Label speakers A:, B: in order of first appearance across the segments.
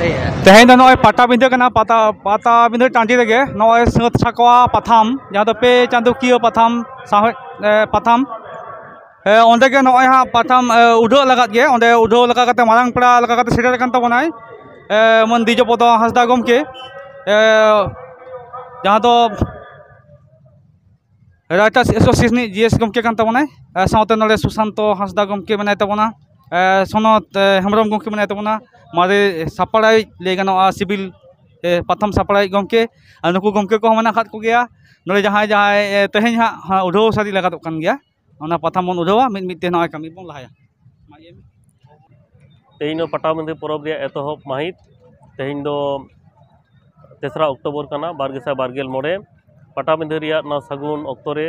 A: तेहें no पाटा बिंदे पाता बिंदे टाँडी लगे नो सत साकवा पाथाम जहाँ तो पे चांदुकियो पाथाम पाथाम ओंदे के नो हाँ पाथाम उड़ो लगा गे ओंदे उड़ो लगा करते मारांग पड़ा लगा करते सेटर कान तबनाय मन दिजोपद हांसदा गमके जहाँ तो राइटर्स एसोसिएशन जीएस गमके कान तबनाय साउते नोडे सुशांतो हांसदा गमके बनाय तबना सनत हेमरम गमके बनाय तबना मारे सापड़ाई ले गानोआ सिविल प्रथम सापड़ाई गमके नुकु गमके को मना खाद को गया नोडे जहाँ जहाँ तेहें हाँ उड़ो सारी लगात कान गया ओना प्रथम बन उड़ोआ मिदते नोय कमी बन लहाया
B: तेहिनो पटाबंदी परब रे एतहब माहित तेहिनो 3 अक्टोबर कना 2024 पटाबंदी रे ना सगुन अक्तोरे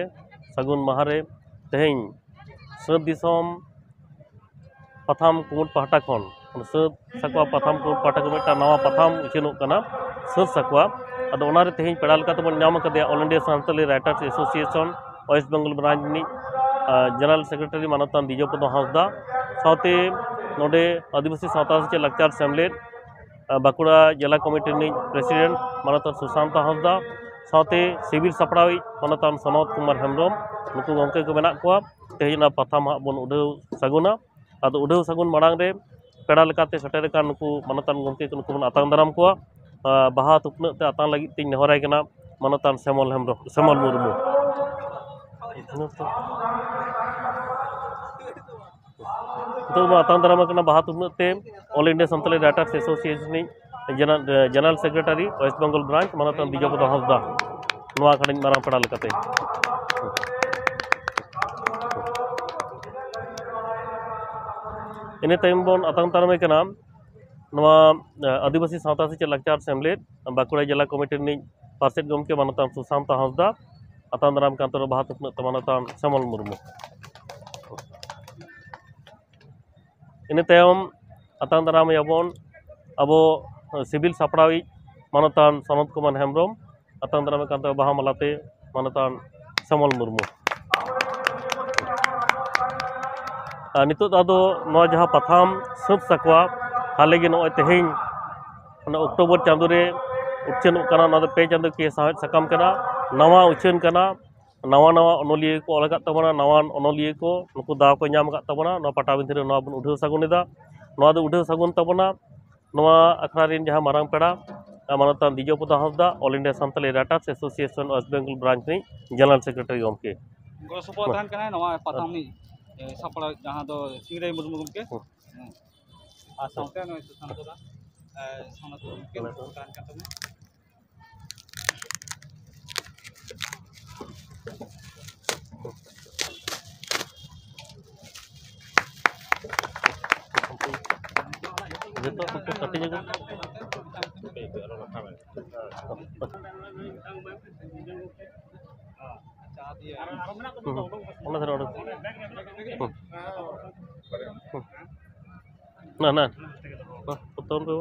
B: सगुन महारे तेहिं सत दिसम प्रथम कुमुट पहाटा खन सत सकवा प्रथम कुमुट पहाटा को मिटा नवा प्रथम उछेनोग कना सत सकवा अदो ओनारे तेहिं पेड़ा लेका तबन नाम कदे all India Santali writers association West Bengal branch नि जनरल सेक्रेटरी मानतान दिजोपद हांसदा साथे नोडे आदिवासी सावता से लाचार सेमलेट बाकुड़ा जिला कमिटी प्रेसिडेंट मानतान सुशांत हांसदा साथे सिविल सपड़ावी मानतान सनत कुमार हेमरम नुकु गमके को मेना कोआ तेहिना प्रथम हा बन उड़ाव सगुना आदो उड़ाव सगुन मांग रे पेड़ा लेकाते सेटर का नुकु मानतान गमके को नुकु बन आतांग दाराम कोआ बाहा तुपना ते आतांग लगी तिन नेहराय कना मानतान सेमल मुर्मू तो आतांग दाराम कना बाहा तुपना ते all India Santali writers association general secretary West Bengal branch मानतान दिजोपद हांसदा नोआ खानी मारांग पेड़ा लेकाते इने तायम बन आतांग दारामे कना नोआ आदिवासी सावता से लाचार सेमलेट बाकुड़ा जिला कमिटी पार्षद गमके मानतान सुशांत हांसदा आतांग दाराम कांतर बाहा तुपना ते मानतान सेमल मुर्मू इने तायम आतांग दाराम याबन अब सिविल सापड़ावी मानतान सनत कुमार हेमरम आतांग दाराम कांतर बाहा मालाते मानतान सेमल मुर्मू नितो आदो नोआ जहाँ प्रथम सत सकवा हाले गे नोय तेहें अक्टोबर चांदो रे उछेन कना ना पे चांदो के साहेब सकाम कना नवा उछेन कना नवा नवा अनोलिया को अलग तबना नवा अनोलिया को नुकु दाव को नाम तबना नोआ पटाबिंदी रे नोआ बन उठाव सगुनेदा नोआ दो उठाव सगुन तबना नोआ अखड़ा रेन जहाँ मारांग पेड़ा मानतान Dijopad Hansda all India Santali writers association West Bengal branch नि जनरल सेक्रेटरी गमके
A: गसपो दान कना नोआ प्रथम नि सापड़ा जहाँ तो सिंगरे मुर्मू गमके आ साउते नो सुशांतदा सनत गमके दान कातने
B: जतो तो कटिंग जगह ना ना पुतौन को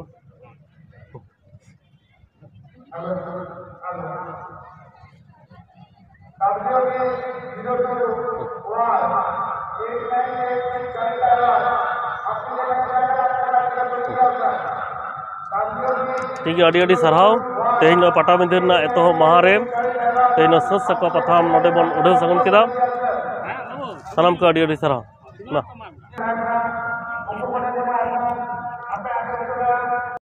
B: ठीक है अड़ी साराव तेहिं पटाबिंदी एतह महारे तेहिं सत सकवा प्रथम नोडे बन उड़ाव सगुन केदा सानाम को अड़ी साराव ना